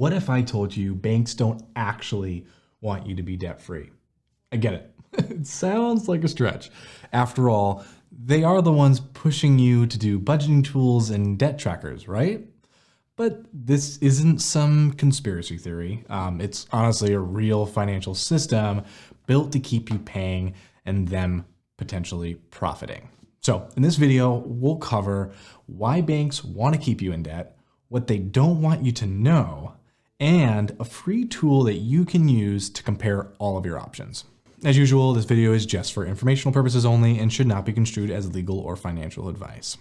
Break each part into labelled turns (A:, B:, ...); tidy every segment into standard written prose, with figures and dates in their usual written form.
A: What if I told you banks don't actually want you to be debt-free? I get it. It sounds like a stretch. After all, they are the ones pushing you to do budgeting tools and debt trackers, right? But this isn't some conspiracy theory. It's honestly a real financial system built to keep you paying and them potentially profiting. So in this video, we'll cover why banks want to keep you in debt, what they don't want you to know, and a free tool that you can use to compare all of your options. As usual, this video is just for informational purposes only and should not be construed as legal or financial advice.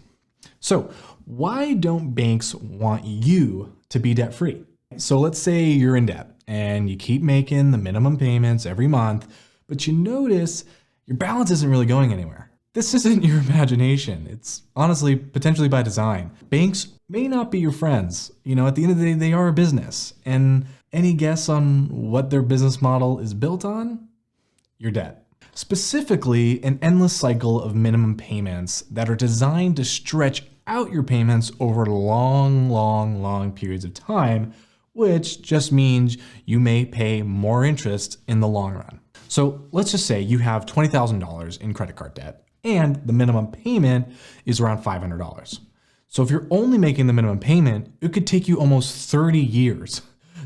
A: So why don't banks want you to be debt-free? So let's say you're in debt and you keep making the minimum payments every month, but you notice your balance isn't really going anywhere. This isn't your imagination. It's honestly potentially by design. Banks may not be your friends. At the end of the day, they are a business. And any guess on what their business model is built on? Your debt. Specifically, an endless cycle of minimum payments that are designed to stretch out your payments over long periods of time, which just means you may pay more interest in the long run. So let's just say you have $20,000 in credit card debt and the minimum payment is around $500. So if you're only making the minimum payment, it could take you almost 30 years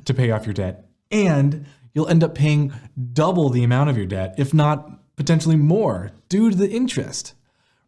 A: to pay off your debt, and you'll end up paying double the amount of your debt, if not potentially more, due to the interest.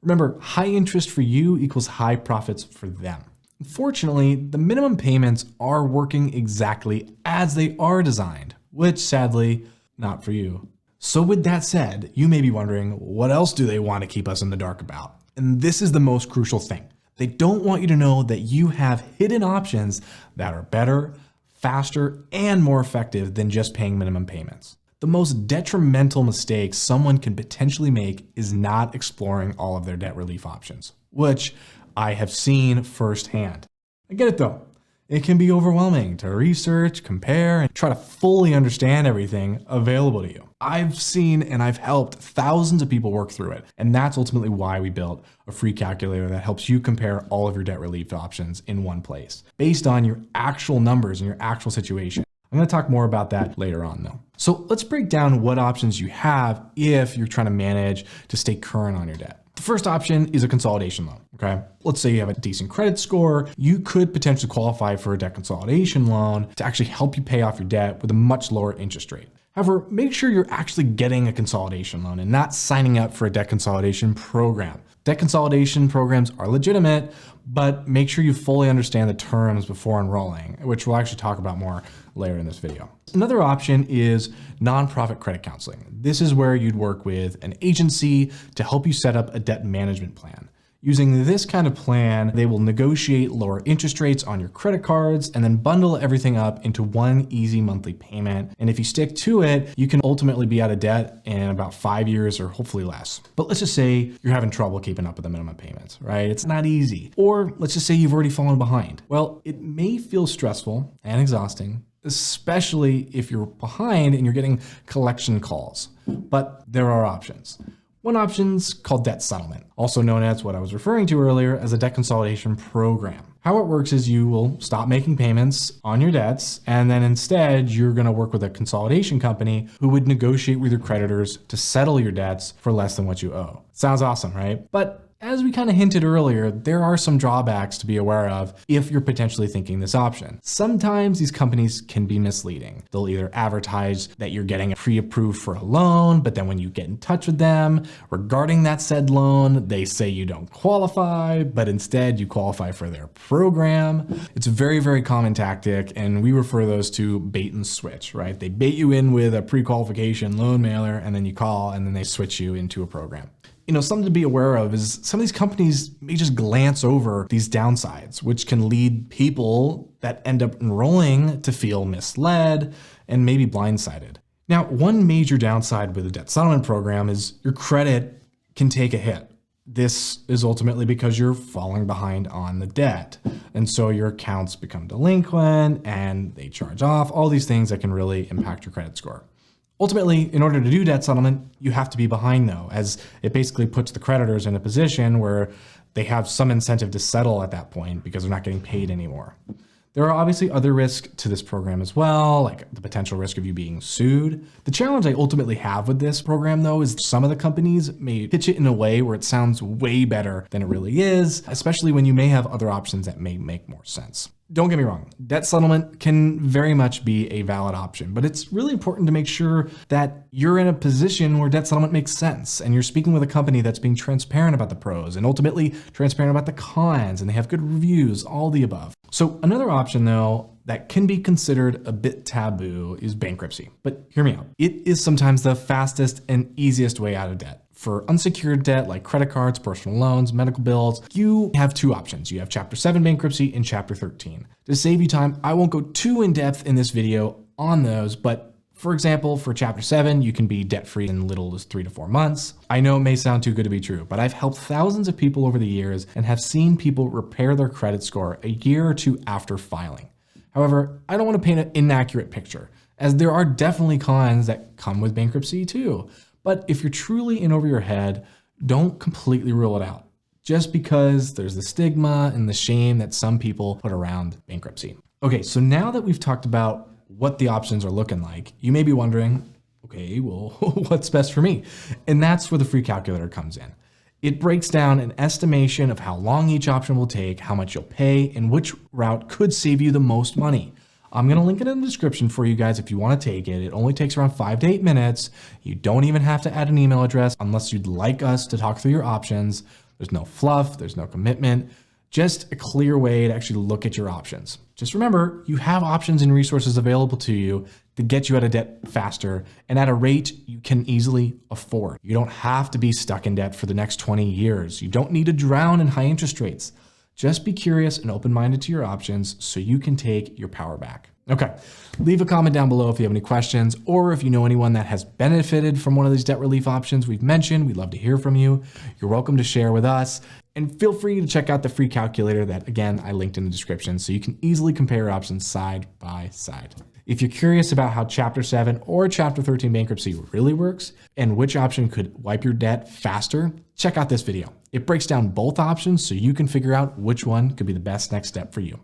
A: Remember, high interest for you equals high profits for them. Unfortunately, the minimum payments are working exactly as they are designed, which sadly, not for you. So with that said, you may be wondering, what else do they want to keep us in the dark about? And this is the most crucial thing. They don't want you to know that you have hidden options that are better, faster, and more effective than just paying minimum payments. The most detrimental mistake someone can potentially make is not exploring all of their debt relief options, which I have seen firsthand. I get it though. It can be overwhelming to research, compare, and try to fully understand everything available to you. I've seen and I've helped thousands of people work through it. And that's ultimately why we built a free calculator that helps you compare all of your debt relief options in one place, based on your actual numbers and your actual situation. I'm going to talk more about that later on though. So let's break down what options you have if you're trying to manage to stay current on your debt. The first option is a consolidation loan, okay? Let's say you have a decent credit score. You could potentially qualify for a debt consolidation loan to actually help you pay off your debt with a much lower interest rate. However, make sure you're actually getting a consolidation loan and not signing up for a debt consolidation program. Debt consolidation programs are legitimate, but make sure you fully understand the terms before enrolling, which we'll actually talk about more later in this video. Another option is nonprofit credit counseling. This is where you'd work with an agency to help you set up a debt management plan. Using this kind of plan, they will negotiate lower interest rates on your credit cards and then bundle everything up into one easy monthly payment. And if you stick to it, you can ultimately be out of debt in about 5 years or hopefully less. But let's just say you're having trouble keeping up with the minimum payments, right? It's not easy. Or let's just say you've already fallen behind. Well, it may feel stressful and exhausting, especially if you're behind and you're getting collection calls, but there are options. One option's called debt settlement, also known as what I was referring to earlier as a debt consolidation program. How it works is you will stop making payments on your debts, and then instead you're going to work with a consolidation company who would negotiate with your creditors to settle your debts for less than what you owe. Sounds awesome, right? But as we kind of hinted earlier, there are some drawbacks to be aware of if you're potentially thinking this option. Sometimes these companies can be misleading. They'll either advertise that you're getting pre-approved for a loan, but then when you get in touch with them regarding that said loan, they say you don't qualify, but instead you qualify for their program. It's a very common tactic, and we refer those to bait and switch, right? They bait you in with a pre-qualification loan mailer, and then you call, and then they switch you into a program. Something to be aware of is some of these companies may just glance over these downsides, which can lead people that end up enrolling to feel misled and maybe blindsided. Now, one major downside with a debt settlement program is your credit can take a hit. This is ultimately because you're falling behind on the debt. And so your accounts become delinquent and they charge off, all these things that can really impact your credit score. Ultimately, in order to do debt settlement, you have to be behind though, as it basically puts the creditors in a position where they have some incentive to settle at that point because they're not getting paid anymore. There are obviously other risks to this program as well, like the potential risk of you being sued. The challenge I ultimately have with this program though is some of the companies may pitch it in a way where it sounds way better than it really is, especially when you may have other options that may make more sense. Don't get me wrong, debt settlement can very much be a valid option, but it's really important to make sure that you're in a position where debt settlement makes sense and you're speaking with a company that's being transparent about the pros and ultimately transparent about the cons, and they have good reviews, all the above. So another option though that can be considered a bit taboo is bankruptcy. But hear me out. It is sometimes the fastest and easiest way out of debt. For unsecured debt like credit cards, personal loans, medical bills, you have two options. You have Chapter 7 bankruptcy and Chapter 13. To save you time, I won't go too in depth in this video on those, but for example, for Chapter 7, you can be debt-free in little as 3 to 4 months. I know it may sound too good to be true, but I've helped thousands of people over the years and have seen people repair their credit score a year or two after filing. However, I don't want to paint an inaccurate picture, as there are definitely cons that come with bankruptcy too. But if you're truly in over your head, don't completely rule it out, just because there's the stigma and the shame that some people put around bankruptcy. Okay, so now that we've talked about what the options are looking like, you may be wondering, okay, well, what's best for me? And that's where the free calculator comes in. It breaks down an estimation of how long each option will take, how much you'll pay, and which route could save you the most money. I'm going to link it in the description for you guys if you want to take it. It only takes around 5 to 8 minutes. You don't even have to add an email address unless you'd like us to talk through your options. There's no fluff, there's no commitment, just a clear way to actually look at your options. Just remember, you have options and resources available to you to get you out of debt faster and at a rate you can easily afford. You don't have to be stuck in debt for the next 20 years. You don't need to drown in high interest rates. Just be curious and open-minded to your options so you can take your power back. Okay, leave a comment down below if you have any questions, or if you know anyone that has benefited from one of these debt relief options we've mentioned. We'd love to hear from you. You're welcome to share with us. And feel free to check out the free calculator that, again, I linked in the description so you can easily compare options side by side. If you're curious about how Chapter 7 or Chapter 13 bankruptcy really works and which option could wipe your debt faster, check out this video. It breaks down both options so you can figure out which one could be the best next step for you.